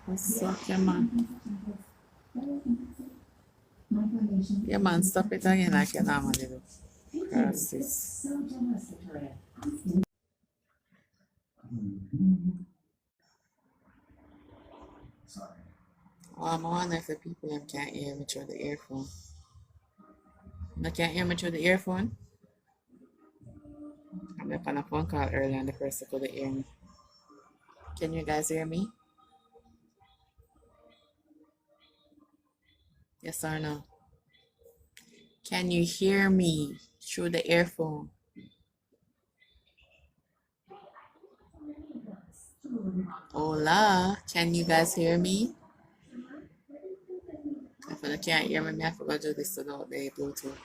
What's up, yeah, man? Yeah, man, stop it again like you normally do. Curses. Oh, I wonder if the people them can't hear me through the earphone. They can't hear me through the earphone? I'm up on a phone call earlier and the person couldn't hear me. Can you guys hear me? Yes or no? Can you hear me through the earphone? Hola, can you guys hear me? If you can't hear me, I forgot to do this without the Bluetooth.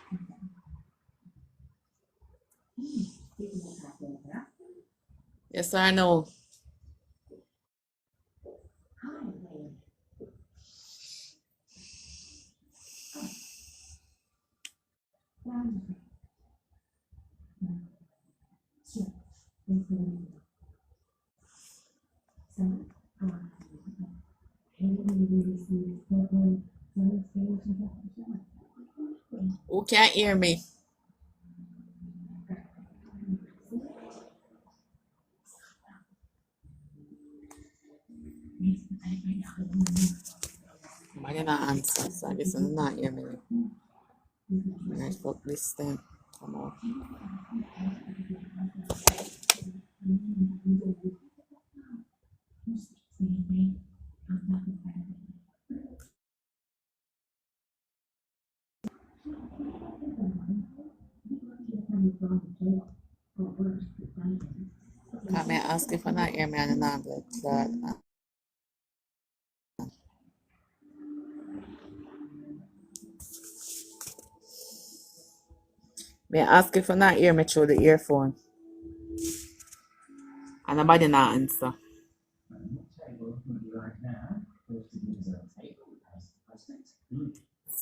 Yes or no? Who can't hear me? I didn't answer, so I guess I'm not hear me. When I fuck this thing, come on. I may ask if I not hear me on the number, but may ask if I not hear me through the earphone. And nobody not answer.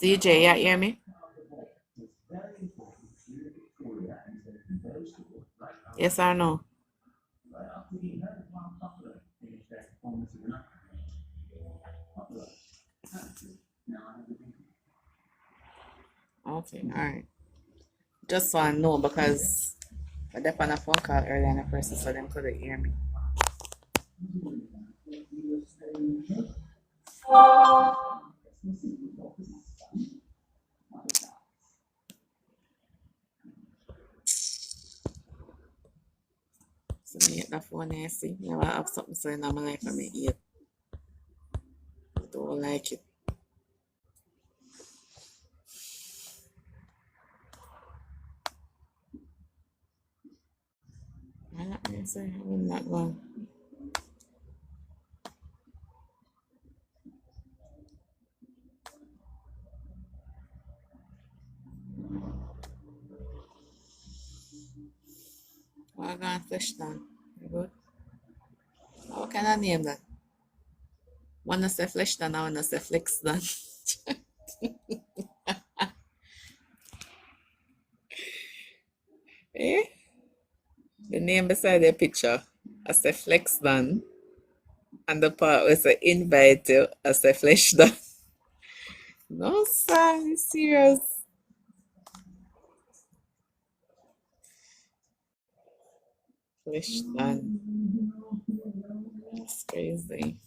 CJ, you hear me? Yes or no? Okay, alright. Just so I know because I left on a phone call earlier and a person so them couldn't hear me. So me hit the phone and see. Me have something so in my life and me eat. I don't like it. I'm not gonna say I'm not going. Well, I'm gonna flesh down. You good? How can I name that? Wanna say flesh down, I wanna say flex down. Eh? The name beside the picture, I say flex down. And the part where say invite you, I say flesh down. No, sir, you serious? Flesh down. It's crazy.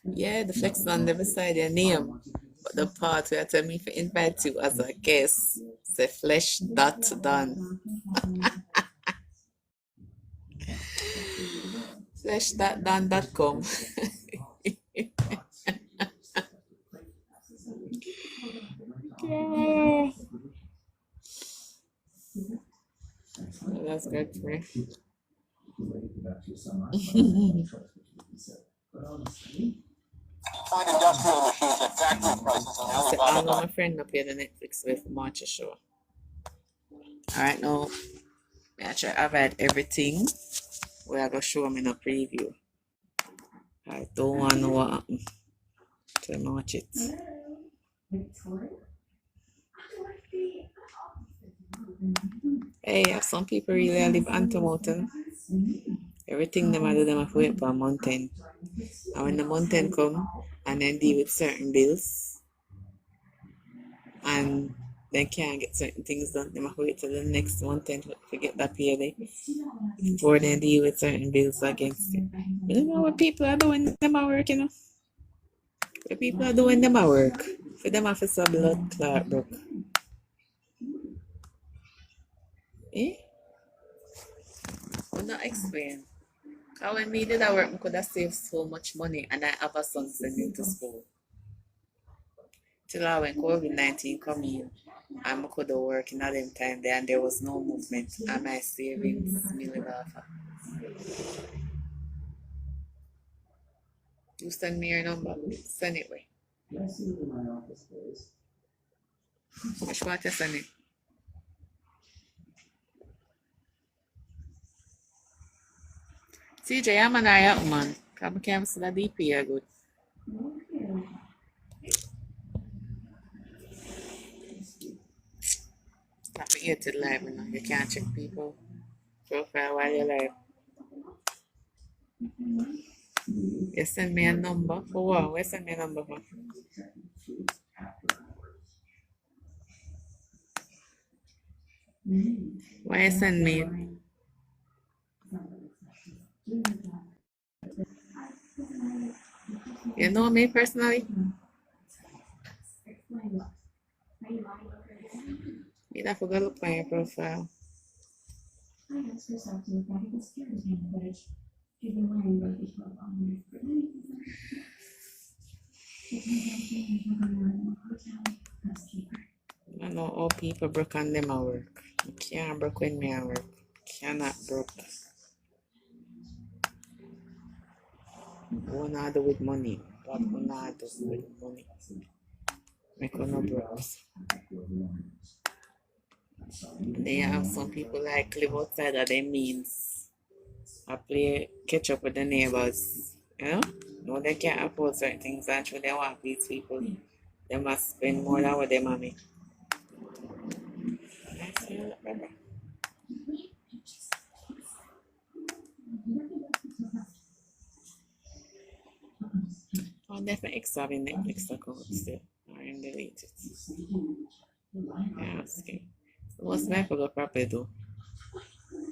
Yeah, the flex down the beside your name. But the part where I tell me to invite you as a guest, say flesh dot done. Flesh.done.com. Yeah. That's good for me. Find industrial machines at factory prices in I said, Alabama. all of my friend up here the Netflix with March show. Alright, now I try to avoid everything where I go show them in a preview. I don't want to know what happened to watch it. Hey, some people really live on to mountain. Everything them I do them have to wait for a mountain. And when the mountain come and then deal with certain bills and they can't get certain things done, they have to wait till the next mountain to get that payday before they deal with certain bills against it. You don't know what people are doing them at work, you know. What people are doing them at work. For them have to sub blood clot broke. Eh? Will not explain. How when me did that work, I could have saved so much money and I have a son sending to school. Till when COVID-19 come in, I could have worked in at them time there and there was no movement and my savings million off. You send me your number. Send it way. Which one to send it? CJ, I'm an eye out man. Come cancel the DP are good. Stop it to live, you know. You can't check people profile while you're live. You send me a number for what? Where send me a number for? Why you send me? You know me personally? You'd have to go look on your profile. I know all people broke on them at work. You can't broke when me at work. Cannot broke. What not do with money? What not do with money? Make no broke. They have some people like live outside of their means. I play catch up with the neighbors. You know? No, they can't afford certain things and so they want these people. They must spend more than what they money. I see that, brother. Oh, definitely extra in Netflix account still. I didn't delete it. Yeah, okay. So what's my forgot properly though?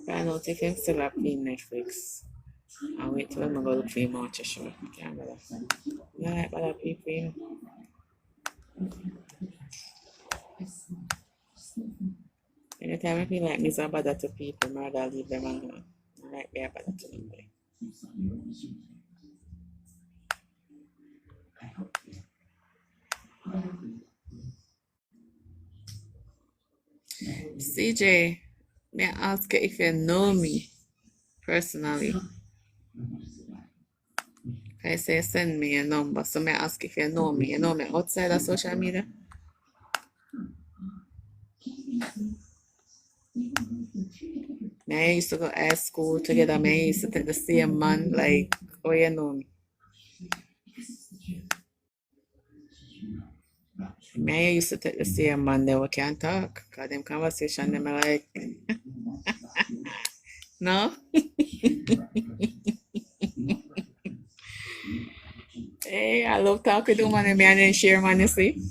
Find out if I'm still up in Netflix. And wait till I'm gonna look for him watch a show. Can't bother. Not like other people, you know. Anytime I feel like me so bother to people, I'd rather leave them alone. I like be a bother to nobody. CJ, may I ask you if you know me personally? I say send me a number, so may I ask if you know me? You know me outside of social media? Me I used to go to high school together, me I used to take the same man, like, oh you know me. Me I used to take the same man, they we can't talk, cause them conversation them are like, no? Hey, I love talking to man and me and then share man, you see?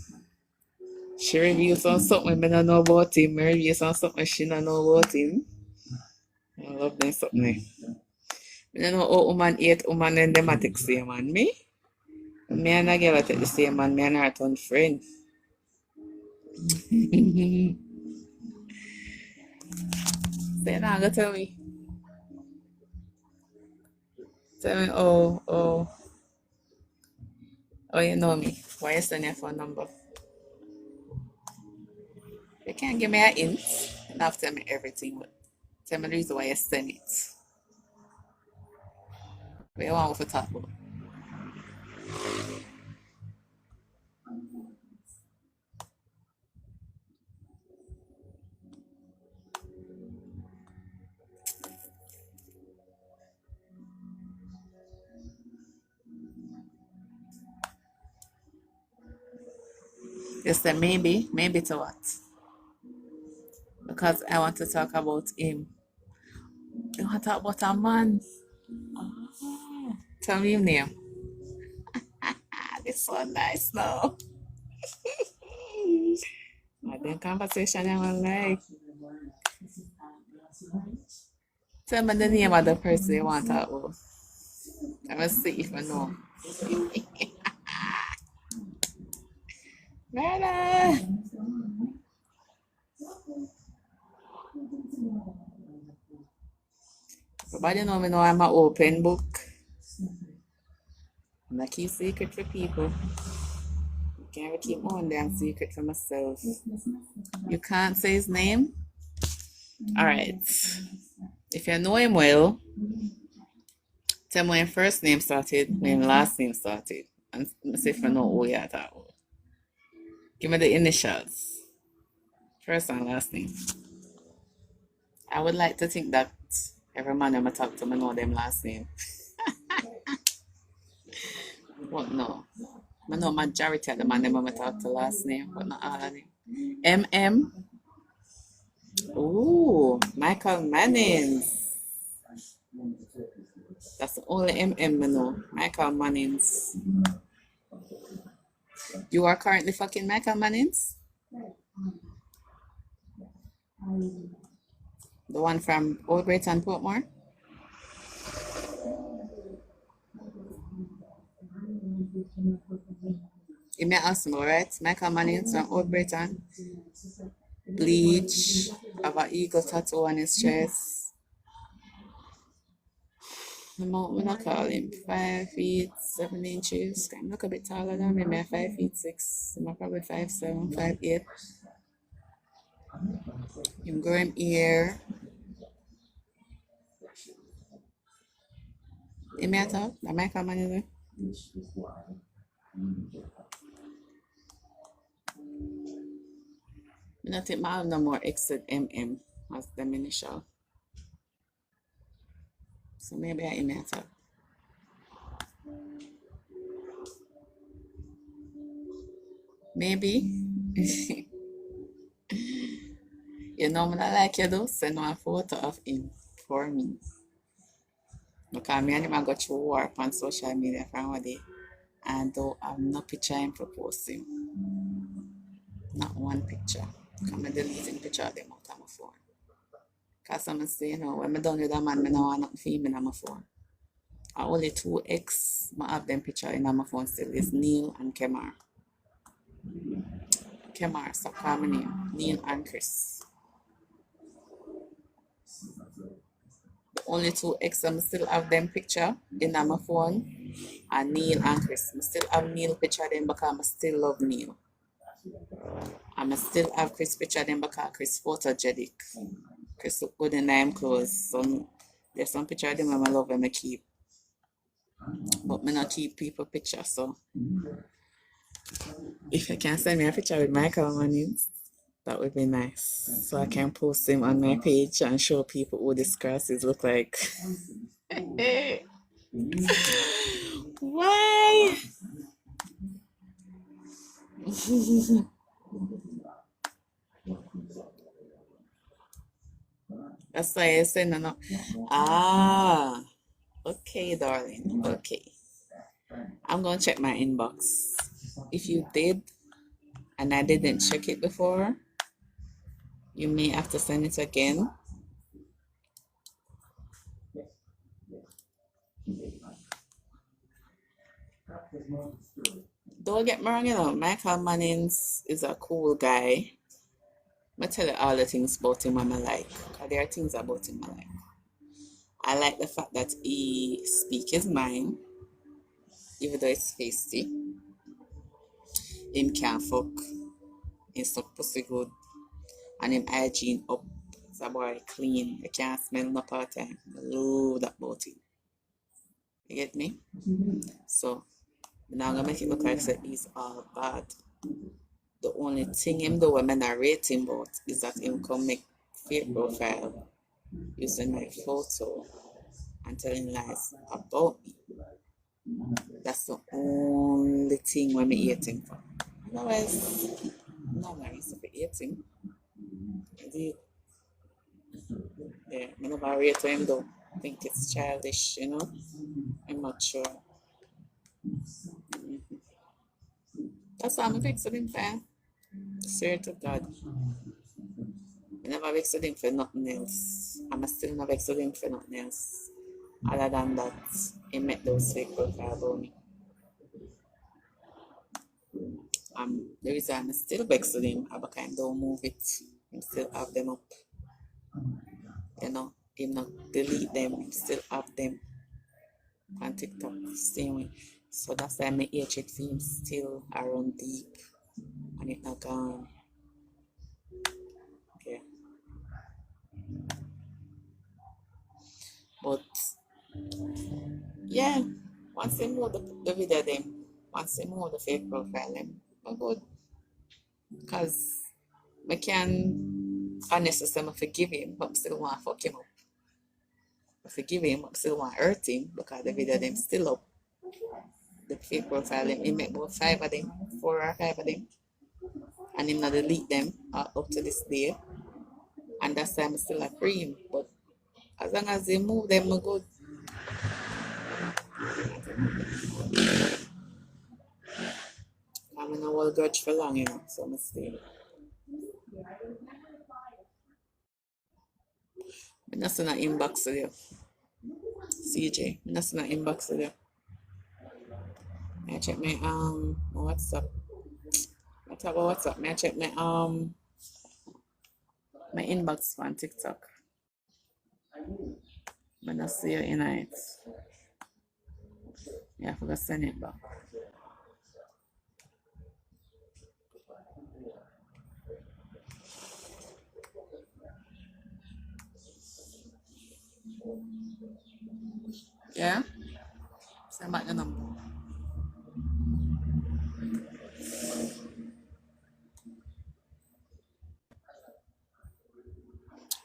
She reviews on something I don't know about him, I reviews on something she don't know about him. I love them something. I don't know how woman hate woman and them a take same man. Me and a girl a take the same man, me and her turn friend. Say now go tell me. Tell me, oh, you know me. Why you send your phone number? You can't give me a hint. You don't have to tell me everything, but tell me the reason why you send it. What you want to talk about? You said maybe. Maybe to what? Because I want to talk about him. You want to talk about a man? Oh, tell me your name. This one nice now. I think conversation I want like. Tell me the name of the person you want to talk about. Let me see if I know. Brother. Everybody know I'm an open book. I'm not keep secret for people. I can't keep my own damn secret for myself. You can't say his name? Alright. If you know him well, tell me when first name started, when last name started. And see if I know who you're talking about. Give me the initials. First and last name. I would like to think that every man I'm talk to, I know them last name. But no. I know majority of the man I'm talk to last name, but not all of them. MM. Ooh, Michael Mannings. That's the only MM I know. Michael Mannings. You are currently fucking Michael Mannings? The one from Old Brayton Portmore? You may ask me, alright? Michael Mannings from Old Brayton. Bleach. Have an eagle tattoo on his chest. I'm not call him 5 feet 7 inches. I'm look a bit taller than me. I'm 5 feet 6. I'm probably 5'7", 5'8". Him grow him ear. You may talk? The Michael Mannings. I don't think I have no more exit MM as the initial. So maybe I may talk. Maybe. You know me not like you though, send one photo of him for me. Because me and him go through war on social media for one day. And though I have no picture of him for posting. Not one picture. Because I'm deleting picture of them out of my phone. Because I'm saying, when I'm done with a man, I don't want nothing for him on my phone. I only 2 I have them picture in my phone still is Neil and Kemar. Kemar, stop calling my name. Neil and Chris. The only 2 I still have them picture in my phone. And Neil and Chris. I still have Neil picture them because I still love Neil. And I still have Chris picture them because Chris photogenic. Chris look good in them clothes. There's some picture of them I love and I keep. But I not keep people picture, so if you can send me a picture with Michael Mannings, that would be nice. So I can post him on my page and show people what these crosses look like. Why? That's why I said no. Ah, okay, darling. Okay. I'm gonna check my inbox. If you did and I didn't check it before, you may have to send it again. Don't get me wrong, Michael Mannings is a cool guy. I tell you all the things about him I like. Because there are things about him I like. I like the fact that he speaks his mind, even though it's feisty. Him can fuck. He's so pussy good. And him hygiene up. It's a boy clean. You can't smell no part time. I love that about him. You get me? So, I'm not gonna make it look like he's all bad. The only thing him do when I rate him about is that him come make fake profile using my photo and telling lies about me. That's the only thing when I hate him for. Otherwise, No, I used to be 18. I did. Yeah, I never rate him though. I think it's childish, you know? I'm not sure. That's why I'm a vexed with him fan. Swear to God. I never vexed with him for nothing else. I'm still not vexed with him for nothing else. Other than that, he met those fake profile about me. The reason I'm still vexed with him, I kind don't move it. I still have them up. You know, him not delete them, him still have them on TikTok, same way. So that's why my hatred for him still around deep and it not gone. Okay. But yeah, once they know the video them, once they know the fake profile them, I'm good. Cause I can honestly say I forgive him, but I still want to fuck him up. I forgive him, I still want to hurt him because the video them still up. The fake profile them, he make about 5 of them, 4 or 5 of them. And him not delete them up to this day. And that's why I'm still a free him. But as long as they move them, I'm good. I'm in a whole grudge for long, you know, so I'm stay. I'm not in an inbox with you. CJ, I'm not in an inbox with you. I check my WhatsApp. I talk about WhatsApp. I check my inbox on TikTok. I'm not see you in it. Yeah, I forgot to send it back. Yeah? Send back the number.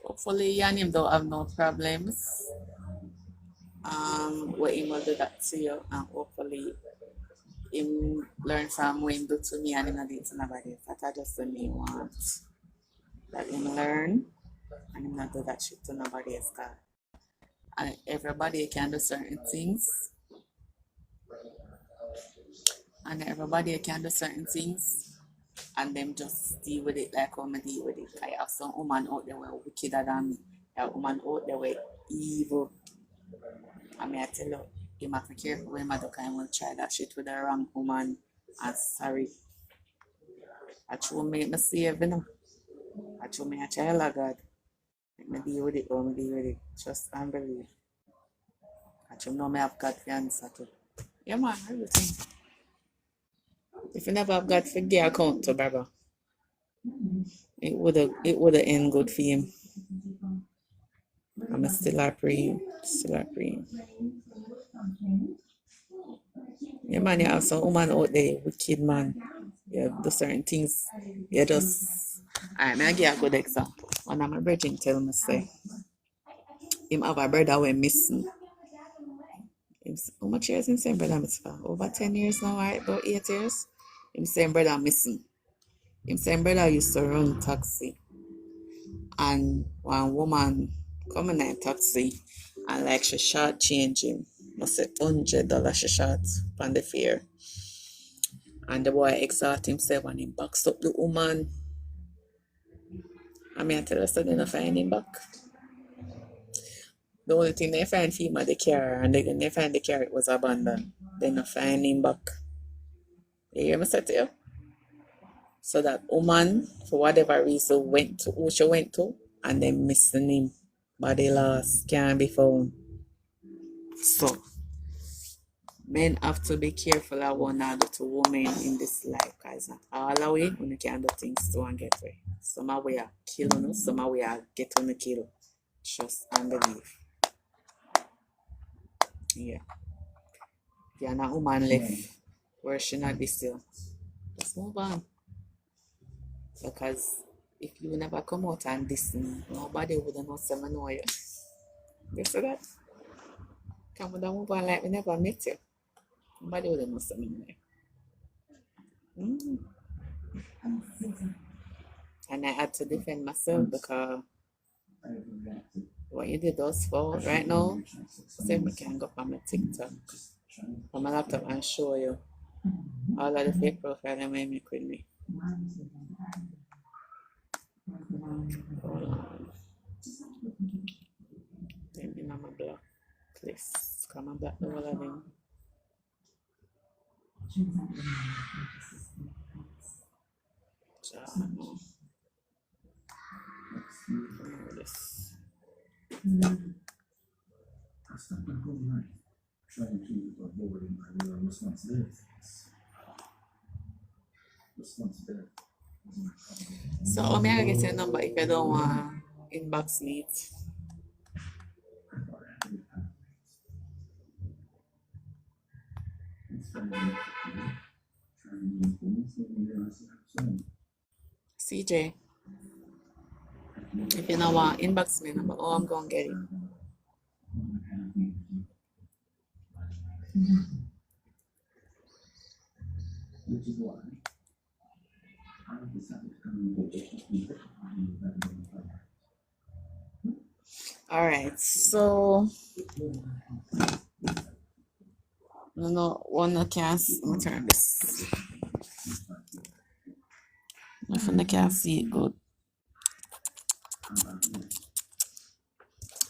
Hopefully, you and him don't have no problems. What him will do that to you, and hopefully, him learn from what him do to me and him not do it to nobody else. That I just the me want. That him learn and him not do that shit to nobody else. And everybody can do certain things. And everybody can do certain things. And them just deal with it like how I deal with it. I have some woman out there were wickeder than me. I have woman out there were evil. I mean, I tell you, you have to be careful when you do kind will try that shit with the wrong woman. And sorry. I true make me save, you know. I true me a child of God. Let me deal with it, or me deal with it. Trust and believe. I true know me have God for answer to. Yeah, man, everything. If you never have God for give account to brother, it would have end good for him. I'm still a pray, still a pray. Yeah, man, you have some woman out there, wicked man. You do certain things. You just. Alright, may I give a good example. One of my brethren tell me say, him have a brother who missing. How much years him saying brother missing for? Over 10 years now, right? About 8 years. Him saying brother missing. Him saying brother used to run taxi. And one woman come in a taxi and like she short change him. Must say $100 she short on the fare. And the boy exhort himself and he backs up the woman. I mean I tell us that they don't find him back. The only thing they find for him at the car and then they find the car it was abandoned. They not find him back. You hear me say to you? So that woman, for whatever reason, went to who she went to and then missing him. Body lost, can't be found. So men have to be careful of one another to women in this life because not all the way when you can do things to and get way. Some of we are killing us, some of we are get on the kill. Trust and believe. Yeah. If you're not woman left where she not be still, just move on. Because if you never come out and listen, nobody would know someone know you. You see that? Come down move on like we never met you. Nobody would know someone know you. And I had to defend myself because what you did was for right now. Say I can go on my TikTok on my laptop and show you all of the fake profile that made me with me. Hold on. Then in my block, please come and block the whole of them. This. I spent my whole life trying to avoid my real responsibilities. Responsibility is my problem. So how may I get your number if you don't want inbox me? I thought I had to get past it. Instead of trying to use things that we realize that I'm saying. CJ, if you don't want inbox me number, oh, I'm gonna get it. Which is why I decided to come with people. All right, so no one I can't let me turn this. Nothing I can't see it good.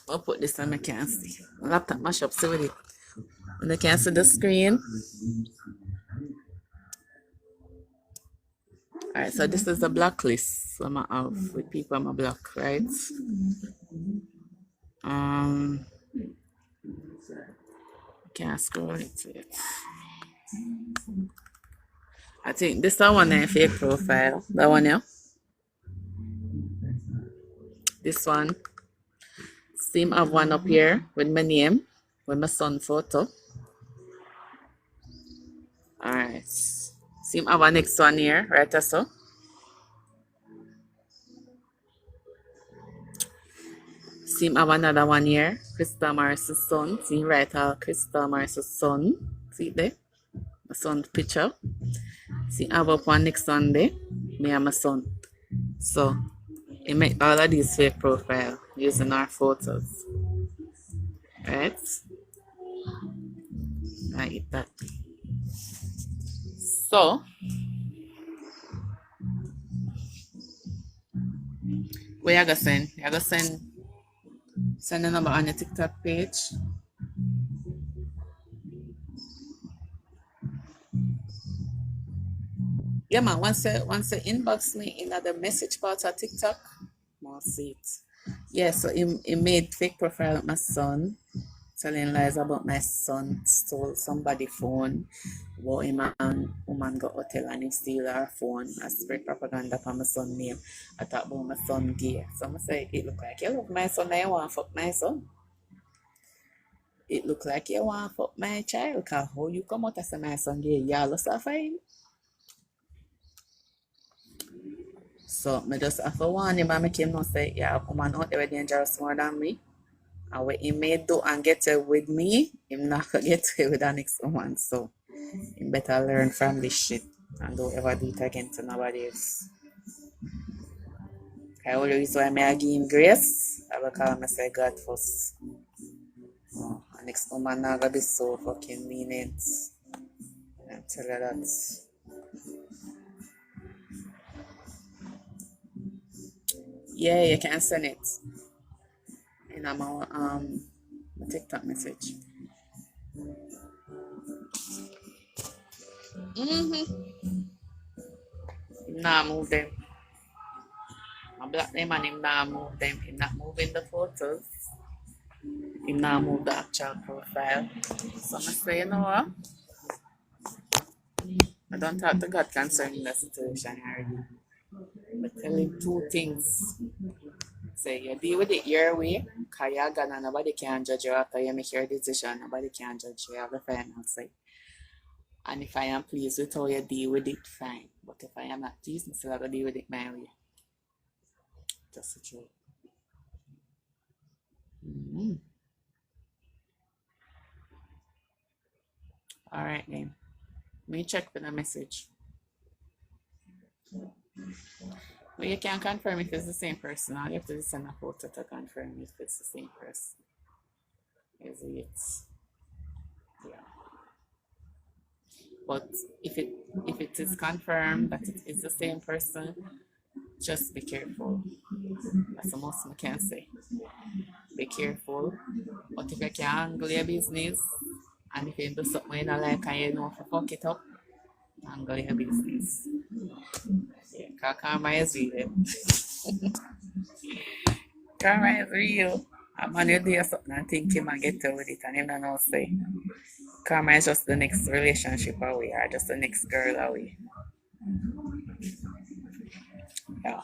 I'll put this on I can't see. My laptop mash up so with it. When I can't see the screen. Alright, so this is the blacklist I'm have with people on my block, right? Can't scroll into it. I think this one a fake profile. That one, yeah. This one. Seem have one up here with my name, with my son photo. Alright. Seem have a next one here, right so. Seem have another one here, Krista Morris's son. See right Krista Morris's son. See there? My son's picture. See have up one next Sunday, me and my son. So he make all of these fake profile using our photos. Right? Like that. So where you gonna send? You gonna send the number on your TikTok page. Yeah man, once you inbox me in the message part of TikTok, I'll see it. Yeah, so he made fake profile of my son, telling lies about my son stole somebody's phone, but him and woman got hotel and he steal her phone. I spread propaganda for my son name. I talk about my son gay. So I say it look like you love my son and you want to fuck my son. It look like you want to fuck my child, cause how you come out as a my son gay, y'all lost a fine. So I just have to warn him and make him know say, yeah, a woman out there dangerous more than me. And what he may do and get away with me, him not gonna get away with the next woman. So he better learn from this shit and don't ever do it again to nobody else. I always why I give him grace, I will call him say God first. Oh, and next woman not gonna be so fucking lenient. I tell you that. Yeah, you can send it in my TikTok message. Nah, move them. I block them and him not move them. Him not moving the photos. Him not move the actual profile. So I say, you know what? I don't talk to God concerning the situation already. But tell him two things. Say you deal with it your way, cause you're gonna nobody can judge you after you make your decision. Nobody can judge you. You have the final say. And if I am pleased with how you deal with it, fine. But if I am not pleased, I still have to deal with it my way. Just the truth. Alright then. Let me check for the message. But you can't confirm if it's the same person. All you have to do is send a photo to confirm if it's the same person. Is it? Yeah. But if it is confirmed that it is the same person, just be careful. That's the most I can say. Be careful. But if you can handle your business, and if you do something you don't like and you know if you fuck it up, handle your business. Yeah, cause karma is real. Karma is real. A man you do something and think him and get away with it and him don't know say. Karma is just the next relationship away or just the next girl away. Yeah.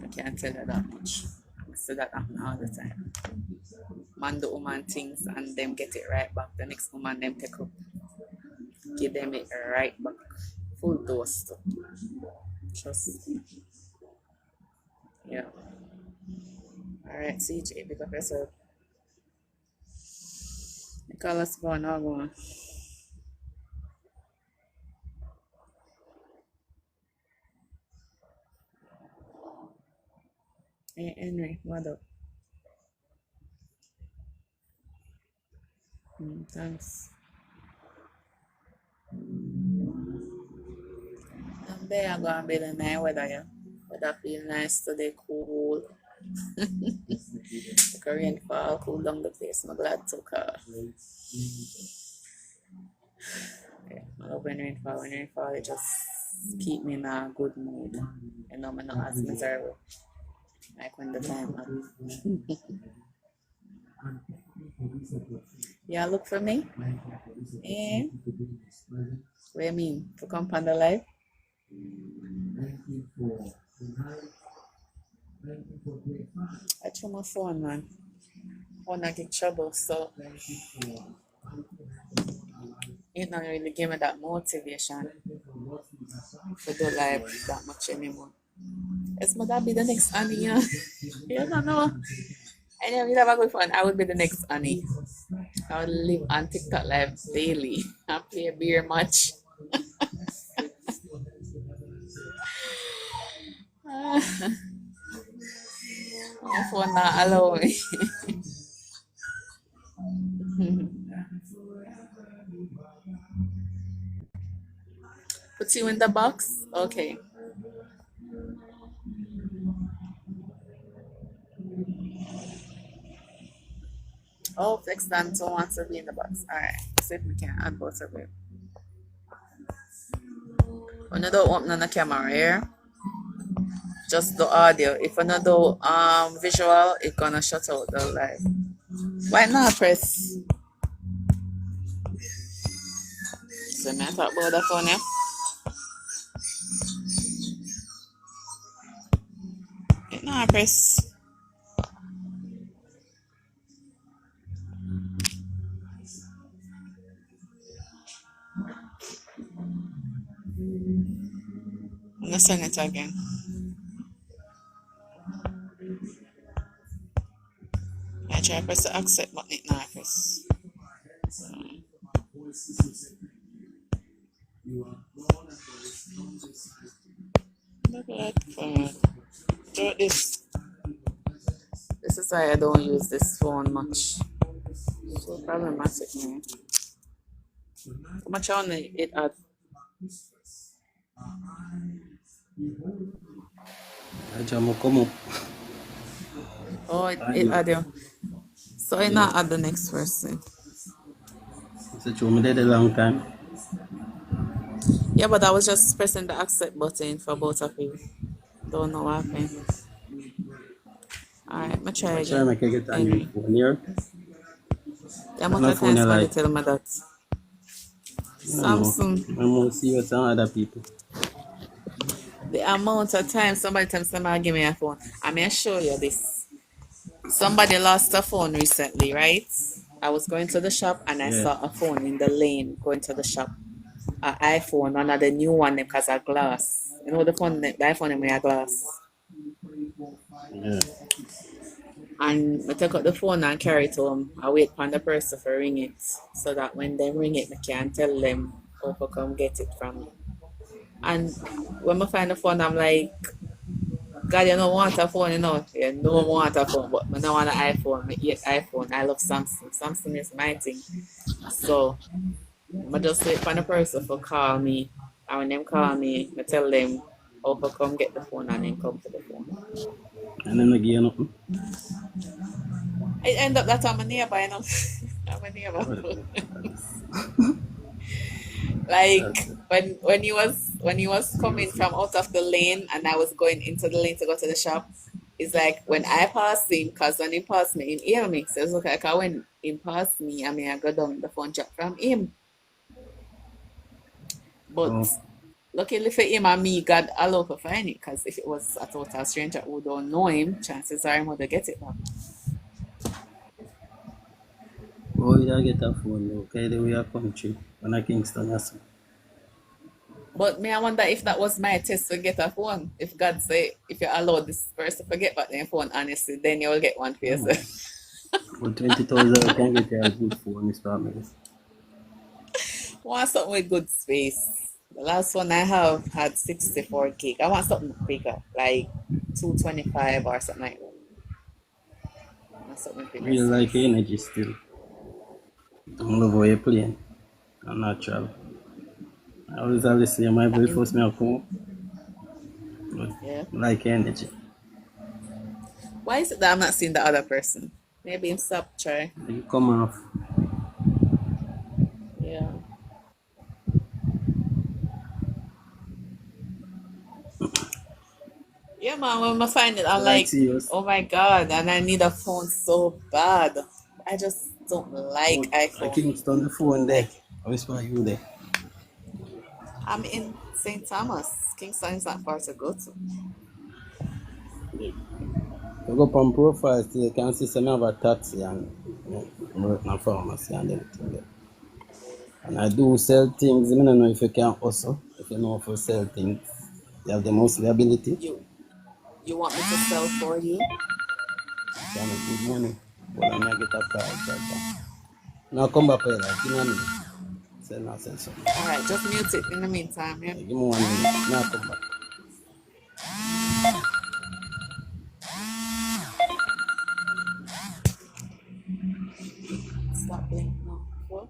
I can't tell you that much. So that happen all the time. Man do woman things and them get it right back. The next woman them take up. Give them it right back. Full dose too. Trust me. Yeah. Alright, CJ, pick up yourself. Nicholas go on, now go on. Hey Henry, what up? Thanks. I'm there, I'm gonna be the night weather, yeah. Weather feel nice today, cool. The Korean fall, cool down the place. I'm glad to yeah, I love when rain fall. When rain fall, it just keep me in a good mood. You know, I'm not as miserable. Like when the time up. Yeah, look for me. Eh? What do you mean? To come on the live? I threw my phone, man. Wanna get trouble, so it not really give me that motivation to do live that much anymore. It's might that be the next Annie, yeah. You don't know. Anyway, we have a good fun. I would be the next Annie. I would live on TikTok live daily and play a beer match. My phone not allow me. Put you in the box? Okay. Oh, Flex Danto wants to be in the box. Alright. See if we can add both of it. When you don't open on the camera here, just the audio. If you don't do visual, it's gonna shut out the live. Why not press? So me talk about the phone, yeah? It not press. I'm gonna send it again. I try to press the accept button, it not press. Look at that. Do this. This is why I don't use this phone much. So problematic, man. How much on it at? Oh, it had you. So I not add the next person. It's a long time. Yeah, but I was just pressing the accept button for both of you. Don't know what happened. Alright, I'm try I try again. to make it on Henry. your phone here. Yeah, My much phone times like, somebody tell me that. I don't know. Samsung. I'm more serious than other people. The amount of time somebody tells me give me a phone. I'm gonna show you this. Somebody lost a phone recently, right? I was going to the shop and I Yeah. saw a phone in the lane going to the shop. An iPhone, one of the new one because of glass. You know the iPhone with a glass. Yeah. And I take out the phone and carry it home. I wait for the person to ring it so that when they ring it, I can tell them how to come get it from me. And when I find the phone, I'm like, God, you don't want a phone, you know. You don't want a phone, but I don't want an iPhone. I hate iPhone. I love Samsung. Samsung is my thing. So I just wait for the person to call me. And when them call me, I tell them how to come get the phone and then come to the phone. And then again, nothing. I end up that I'm a neighbor, you know. I'm a neighbor. Like when he was coming from out of the lane and I was going into the lane to go to the shop, it's like when I pass him, because when he passed me, he hear me. So it's okay, because when he passed me, I mean I go down the phone drop from him. But Oh. luckily for him and me, God allowed to find it, because if it was a total stranger who don't know him, chances are he would get it back. Oh, you gotta get a phone though. Okay, the way a country. When I Kingston, yes. But me, I wonder if that was my test to get a phone. If God say, if you allow this person to get back their phone, honestly, then you will get one for yourself. For 20,000, I can get a good phone, Miss Family. Want something with good space. The last one I have had 64 gig. I want something bigger, like 225 or something like that. I want something bigger. Real like energy still. I love how you playing. I'm natural. I always listen to my boy first me come. But Yeah. like energy. Why is it that I'm not seeing the other person? Maybe him stop try. You come off. Yeah. Yeah, man, when I find it, I'm like, serious. oh my God, and I need a phone so bad. I just don't like I iPhone. Kingston the phone there. I whisper you there. I'm in St. Thomas. Kingston is not far to go to. You go up on profile still, you can see some have a taxi and work in a pharmacy and everything there. And I do sell things. I don't know if you can hustle. If you know how to sell things, you have the mostly ability. You want me to sell for you? You can make good money. But then I get a car right now. Now come back here, like, give me a minute. Sell something. All right, just mute it in the meantime. Yeah. Give me 1 minute. Now come back. Stop blinking now. What?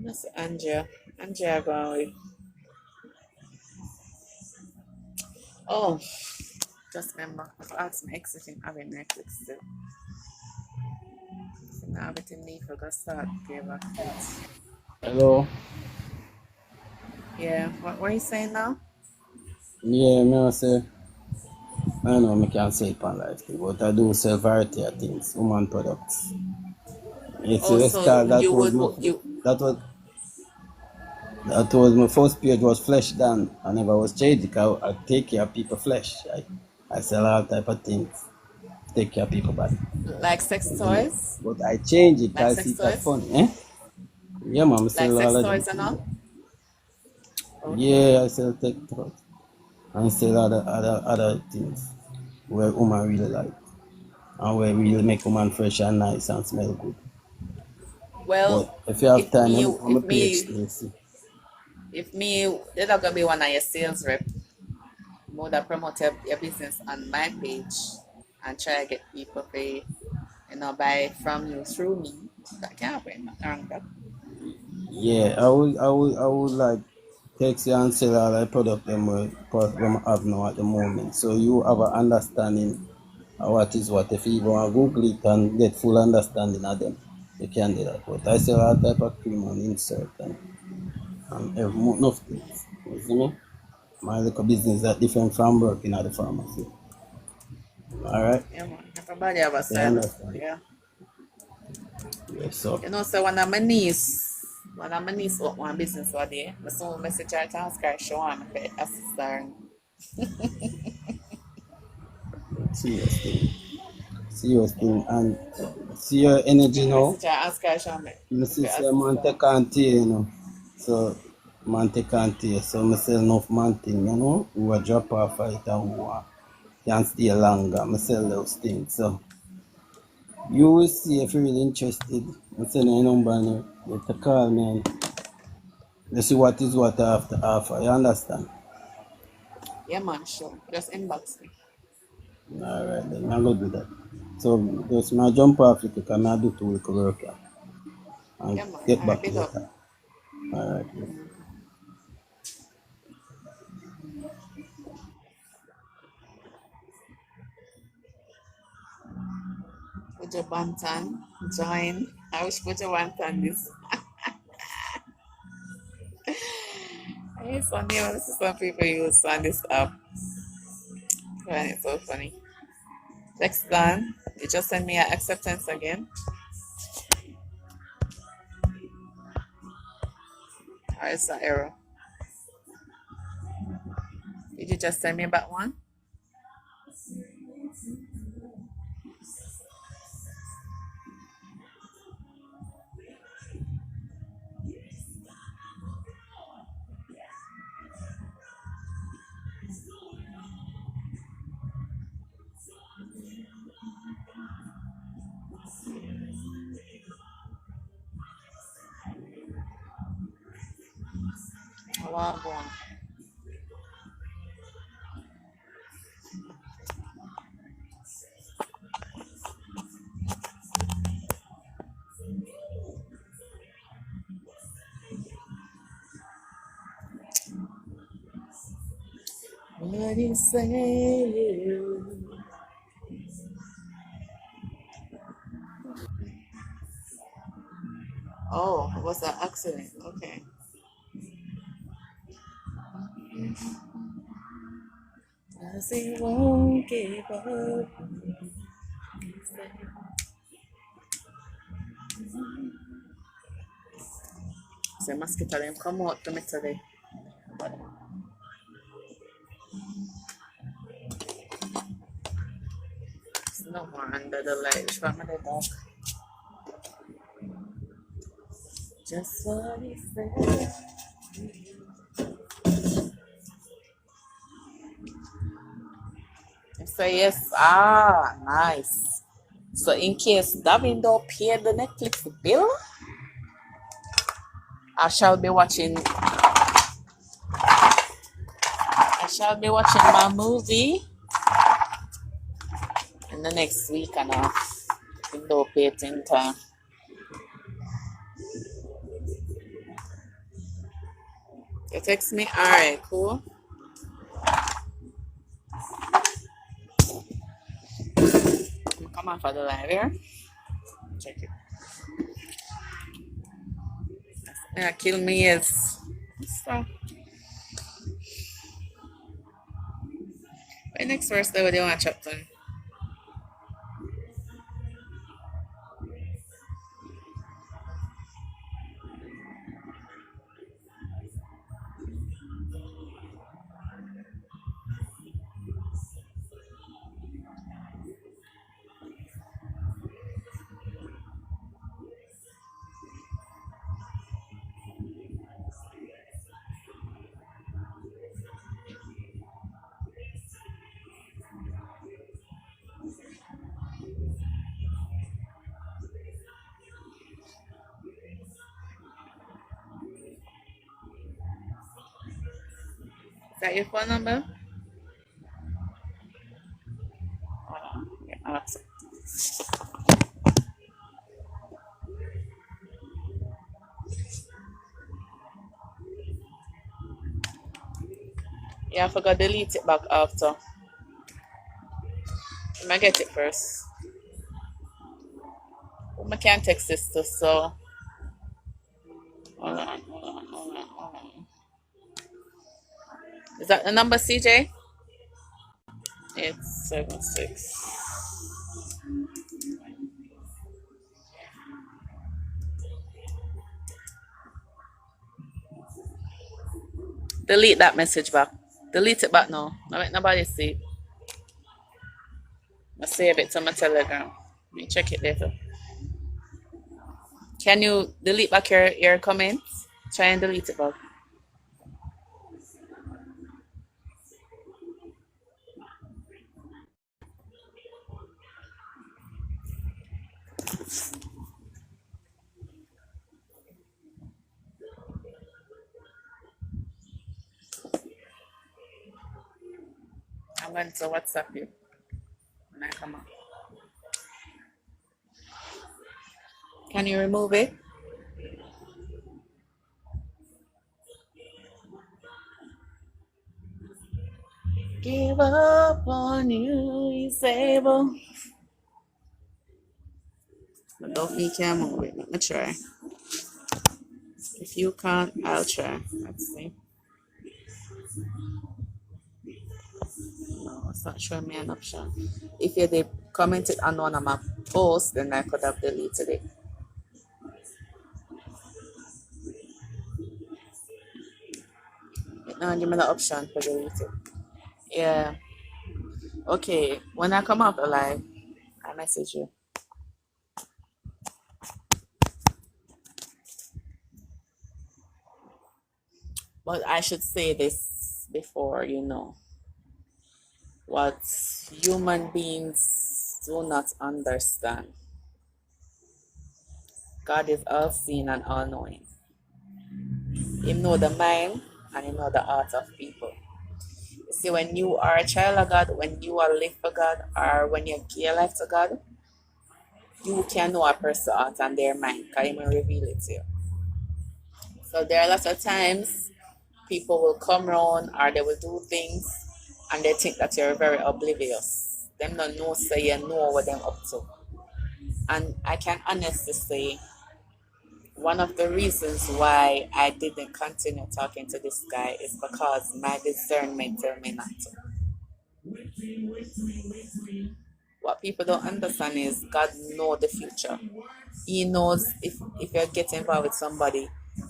That's Andrea. Andrea going with. Oh, just remember, I've asked my ex if I'm having Netflix still. So now everything need to go start give back it. Hello. Yeah, what were you saying now? Yeah, me say. I know I can't say it on live thing, but I do sell variety of things, woman products. It's Oh, a so style that you was would my, that was my first page was flesh done. I never was changed because I take care of people flesh. I sell all type of things. Take care of people body. like sex toys? But I change it Like because sex it's that toys? fun, eh? Yeah, man, I Like sell sex all of toys them. and all? Okay. Yeah, I sell tech toys. And sell other things where woman really like. And where really make woman fresh and nice and smell good. Well, But if you have if time, me, I'm a PhD. See. if me, you're not gonna be one of your sales rep. More that promote your business on my page and try to get people to, buy from you through me. That can't happen. Nothing wrong with that. Yeah, I would like text you and sell all the product them we have now at the moment. So you have an understanding of what is what. If you even want to Google it and get full understanding of them, you can do that. But I sell all type of cream and insert and enough things. You see me? My little business that different from working at the pharmacy. Alright? Yeah, man. Everybody have a You side. understand? Yeah. Yes, so So one of my niece opened one business one day. I saw a message her to ask her if she want me to assist her. serious thing. Serious thing and See your energy now. Message I ask her, Shaman. I see say man take on tea, you know. So man take on tea. So I sell enough man thing, you know. We will drop off it and who can stay longer. I sell those things. So you will see if you're really interested. I send your number and you have to call me and let's see what is what I have to offer. You understand? Yeah, man, sure. Just inbox me. Alright, then I'll go do that. So just my jump off it because I do 2 week work here. And Yeah, man. get All back right, big up. later. Alright. Put your bantan, join. I wish put your bantan this. It's funny. I see some people use on this app. And it's so funny. Next done. You just send me an acceptance again. Or it's an error. Did you just send me back one? A while ago. What do you say? Oh, it was an accident. Okay. I say won't give up. Say mosquito them come out to me today. It's no more under the light. From the dark. Just what he said. I say yes. Ah, nice. So in case Davin don't pay the Netflix bill, I shall be watching my movie in the next week and a half. If don't pay it in time. You text me? Alright, cool. Come on for the live here. Check it. Yeah, kill me is so. When next Thursday what do you want to chat to? Is that your phone number? Hold on. Yeah, Alexa. Yeah, I forgot to delete it back after. I might get it first. I can't text this to, so hold on. Is that the number, CJ? 876. Delete that message back. Delete it back now. I let nobody see it. I save it to my Telegram. Let me check it later. Can you delete back your comments? Try and delete it back. I'm going to WhatsApp you when I come up. Can you remove it? Give up on you, he's able. But don't me can move it. Let me try. If you can't, I'll try. Let's see. No, it's not showing me an option. If you did commented on one of my posts, then I could have deleted it. No, give me the option for delete it. Yeah. Okay. When I come out alive, I message you. But I should say this before, what human beings do not understand. God is all seeing and all knowing. He know the mind and he know the heart of people. You see, when you are a child of God, when you are live for God, or when you give your life to God, you can know a person's heart and their mind, because he will reveal it to you. So there are lots of times people will come around or they will do things and they think that you're very oblivious. Them not know say you know what them up to. And I can honestly say one of the reasons why I didn't continue talking to this guy is because my discernment tell me not to. What people don't understand is God knows the future. He knows if you get involved with somebody,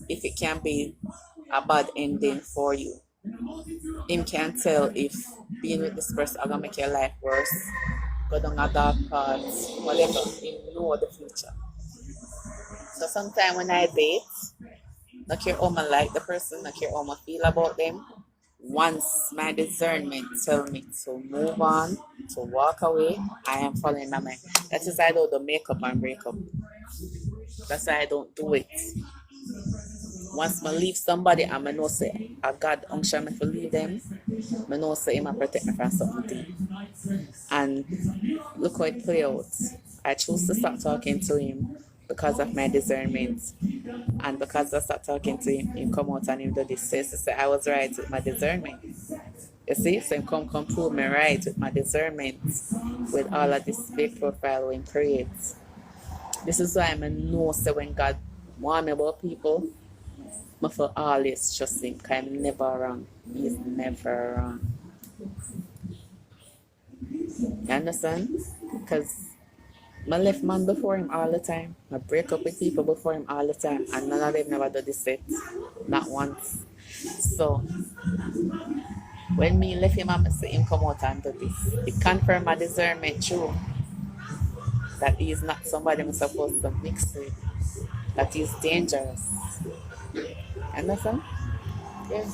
if it can be a bad ending for you. Him can tell if being with this person is gonna make your life worse, go down a dark path, whatever. He know the future. So sometimes when I date, not care how I like the person, not care how I feel about them. Once my discernment tell me to move on, to walk away, I am following my mind. That is why I don't do makeup and breakup. That's why I don't do it. Once I leave somebody, I know say I God unction me to leave them. I know say Him protect me from something. And look how it play out. I choose to stop talking to him because of my discernment. And because I stopped talking to him, he come out and him do this. Say I was right with my discernment. You see, so him come prove me right with my discernment, with all of this fake profile we create. This is why I know say when God warn me about people, I feel always trust him because I'm never wrong. He is never wrong. You understand? Because I left man before him all the time. I break up with people before him all the time. And none of them never do this set. Not once. So when me left him, I see him come out and do this. It confirmed my discernment true. That he is not somebody I'm supposed to mix with. That he is dangerous. Understand? Yeah.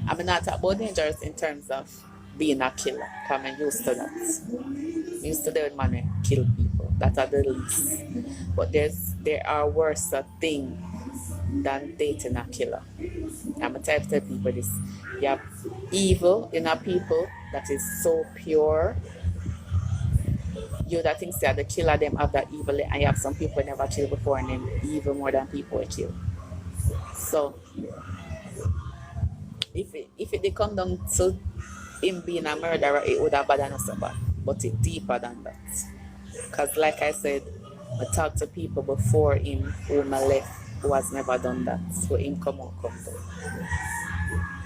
I'm not talking about dangerous in terms of being a killer. Because I'm used to that. I'm used to the man who kill people. That are the least. But there are worse things than dating a killer. I'm a type to tell people this. You have evil in our people that is so pure. You that thinks they are the killer, them have that evil, and you have some people never killed before and them evil more than people will kill. So if it come down to him being a murderer, it would have bad enough so bad. But it's deeper than that. Because like I said, I talked to people before him whom I left who has never done that. So him come to.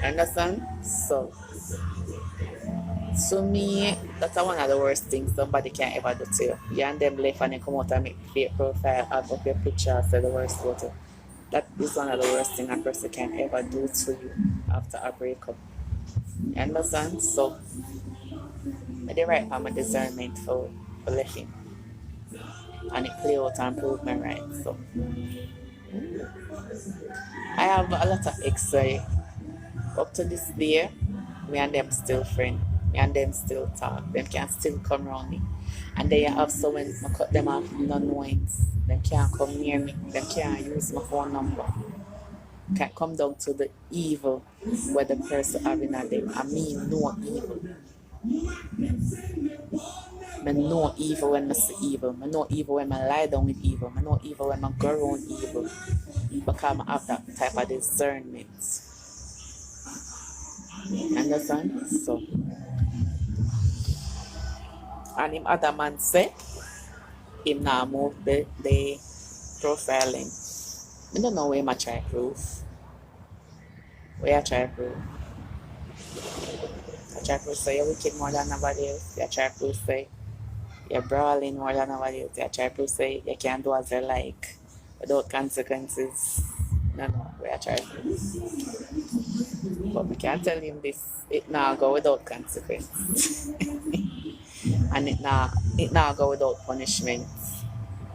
Understand? So to me, that's one of the worst things somebody can ever do to you. You and them left and they come out and make fake profile, add up your picture, say the worst about you. That is one of the worst things a person can ever do to you after a breakup. You understand? So I did right for my discernment for left him. and it play out and prove me right. So I have a lot of ex up to this day, me and them still friend. Me and them still talk. Them can still come around me. And then you have so when I cut them off non-knowings, them can't come near me. Them can't use my phone number. Can't come down to the evil where the person having at them. I mean no evil. I know evil when I see evil. I know evil when I lie down with evil. I know evil when I go around evil. Because I have that type of discernment. You understand? So, and him other man say, him now move the profiling. I don't know where my try proof. Where I try proof. I try proof say you're wicked more than nobody else. I try proof say you're brawling more than nobody else. I try proof say you can do as you like without consequences. No, where I try proof. But we can't tell him this. It now go without consequence. And it now go without punishment.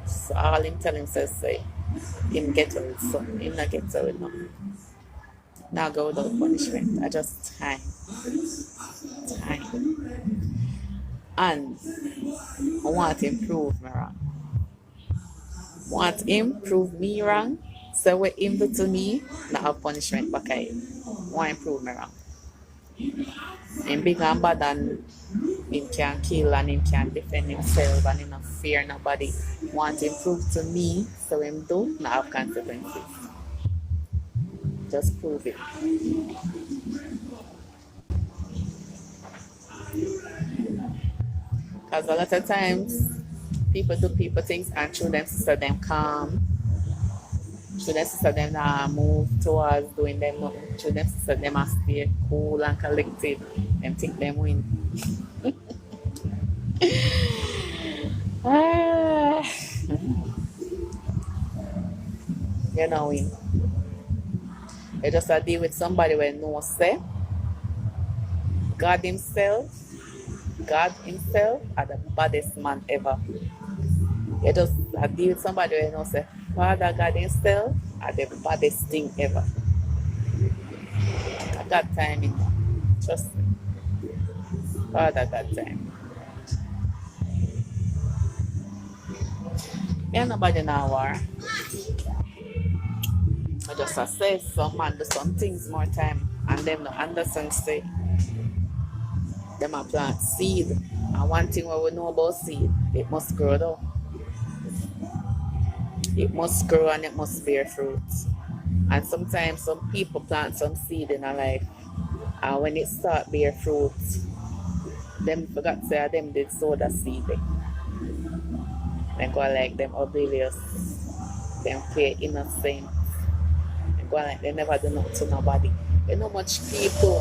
So all him tell him says say him get away with something, him not get away with nothing. Now go without punishment. I just time. And I want him prove me wrong. Want him prove me wrong. So what him do to me, not have punishment back at him. Want him prove me wrong. Him big and bad and him can kill and him can defend himself and him not fear nobody. Want him prove to me, so him do not have consequences. Just prove it. Because a lot of times people do people things and through them sister them calm. Through them sister them move towards doing them nothing. Through them sister them stay cool and collected. Them think them win. You know win. You just deal with somebody when no say God himself are the baddest man ever. You just deal with somebody when no say Father God himself are the baddest thing ever. I got time in trust me. Father got time. Yeah, nobody now war. I just say some man do some things more time and them no understand say them a plant seed. And one thing what we know about seed, it must grow though. It must grow and it must bear fruit. And sometimes some people plant some seed in their life and when it start bear fruit, them forgot to say them did sow the seed. They go like them oblivious, them play innocent. Like they never do nothing to nobody. You know much people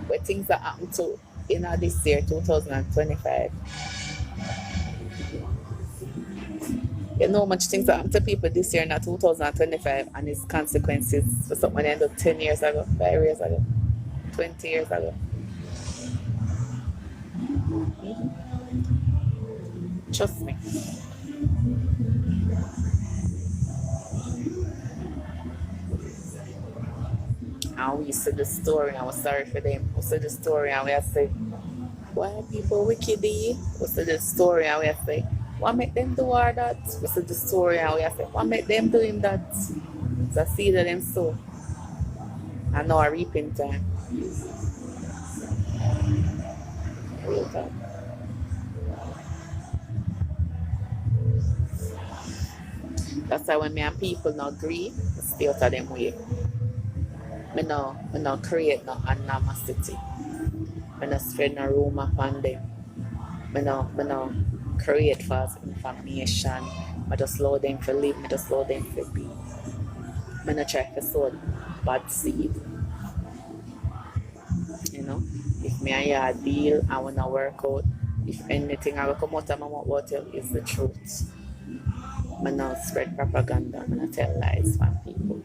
where things that happen to in this year 2025. You know much things that happen to people this year in 2025 and its consequences for something they ended up 10 years ago, 5 years ago, 20 years ago. Trust me. And we said the story and we're sorry for them. We said the story and we say, why are people wicked? We said the story and we say, what make them do all that? We said the story and we say, what make them doing that? It's a seed of them sow. And now a reaping time. Real time. That's why when me and people not agree, I stay out of them way. I no create no animosity. I no spread no rumor upon them. I no create false information. I just allow them to live. I just allow them to be. I no try to sow bad seed. You know, if me and you a deal and we no work out, if anything I will come out of my mouth about you is the truth. I no spread propaganda. I no tell lies from people.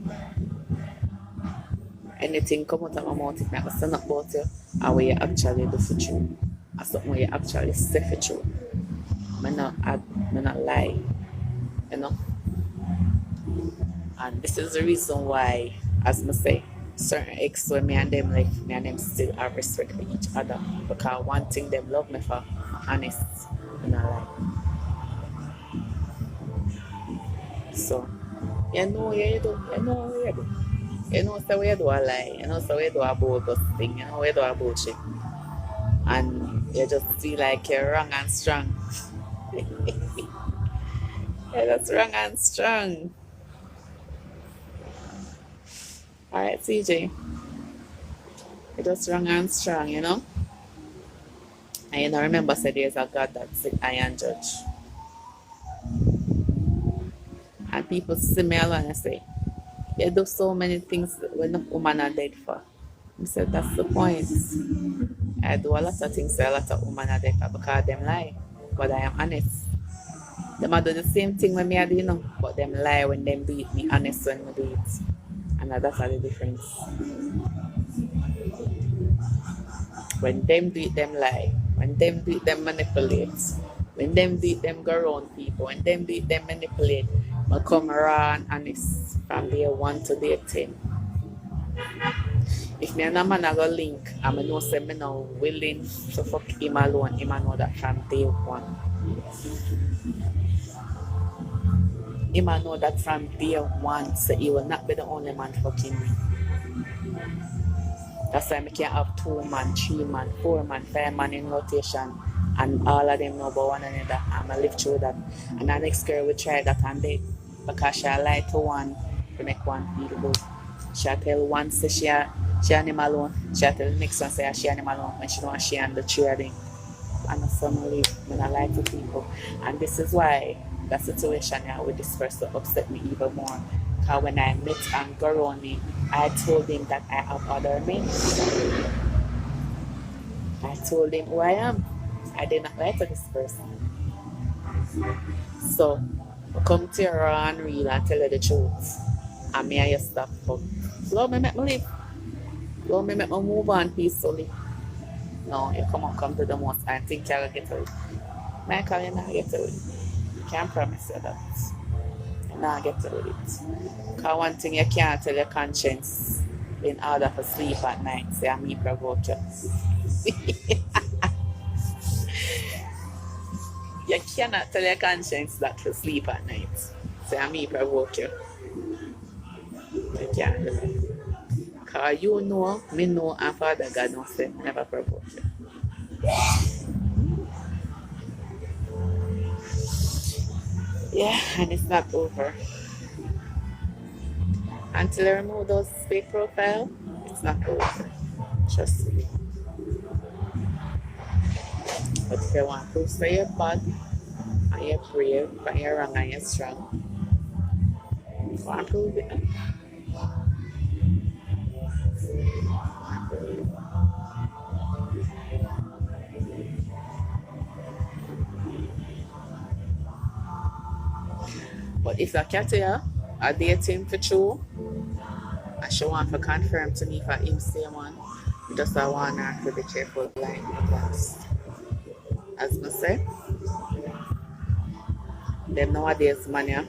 Anything come out of my mouth, if I go stand up about you, and what you actually do for true. Or something what you actually say for true. I not lie. you know. And this is the reason why, as I say, certain ex when me and them still have respect for each other. Because one thing them love me for, honest, you know, like. So, you know you do, you know what you do. You know so we do a lie, you know so we do a bogus thing, you know we do a bullshit. And you just feel like you're wrong and strong. Yeah, that's wrong and strong. Alright, CJ. You're just wrong and strong, you know? And you know, remember, say there's a God that sit high and judge. And people see me alone and say, you do so many things when the woman are dead for. I said, that's the point. I do a lot of things that a lot of women are dead for because them lie. But I am honest. Them I do the same thing when me I do, you know, but them lie when them do it, me honest when me do it. And that's the difference. When them do it, them lie. When them do it, them manipulate. When them do it, them go around people. When them do it, them manipulate. I come raw and honest from day 1 to day 10. If me and a man I go link, I know say me now willing to fuck him alone. Him I know that from day 1. Him I know that from day 1, so he will not be the only man fucking me. That's why I can't have 2 man, 3 man, 4 man, 5 man in rotation, and all of them know about one another. I'm gonna live through that. And the next girl will try that and dead because she lied to one to make one feel good. She tell one say she and him alone. She tell the next one say she and him alone when she know she and the 3 of them. And that's how I live when I lie to people. And this is why that situation here with this person upset me even more. Because when I met and got around me, I told him that I have other men. I told him who I am. I did not lie to this person. So, I come to you raw and real and tell you the truth. And me and you stop fuck. Love me make me live. Love me make me move on peacefully. No, you come to the most and think you'll get to it. Michael, you're not get to it. Can't promise you that. You're not get to it. Because one thing you can't tell your conscience in order to sleep at night, say me provoke you. You cannot tell your conscience that to sleep at night. Say me provoke you. You can't do it. Because you know, me know, and Father God knows say never provoke you. Yeah, and it's not over. Until I remove those fake profile, it's not over. Trust me. But if you want proof for your bad, and you're brave, and you're wrong and you're strong, you want to prove it. But if I catch you, I date him for true, and she want to confirm to me for him same one, just I want her to be careful blind because as I say, them nowadays man, yeah,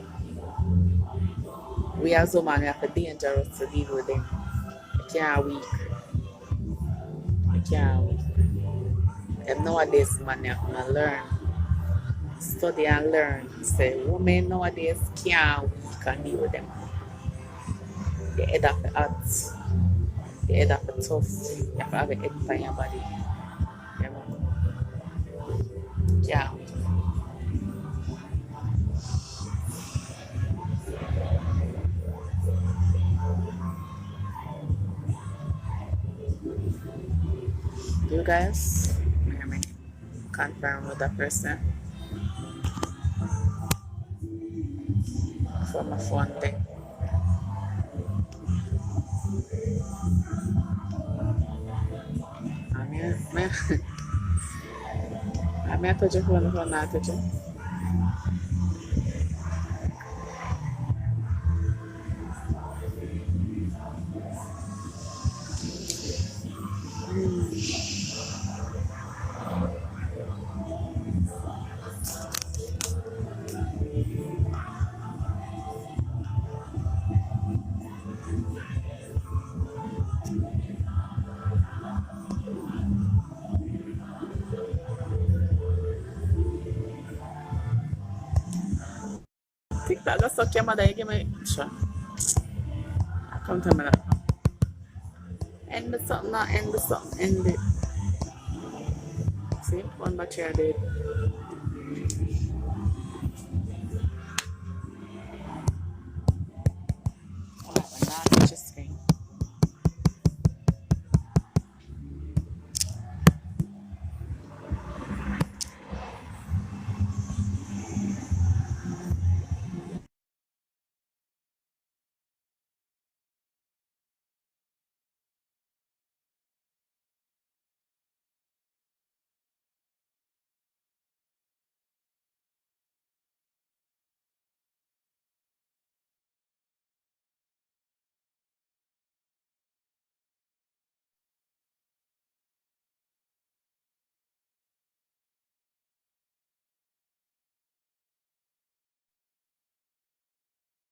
we as women we have to be dangerous to deal with them. You can't weak. You can't weak. Them nowadays man, you have to learn. Study and learn. Say women nowadays can't weak and deal with them. The head of the hot, the head of the tough, you have to have a head on your body. You know? Yeah. You guys, hear me? Confirm with that person for my phone thing. I'm here to touch your phone, phone not touch it. TikTok, go suck your mother, you give me. Sure. I come to me that. End the something, not end the something, end it. See, one battery I did.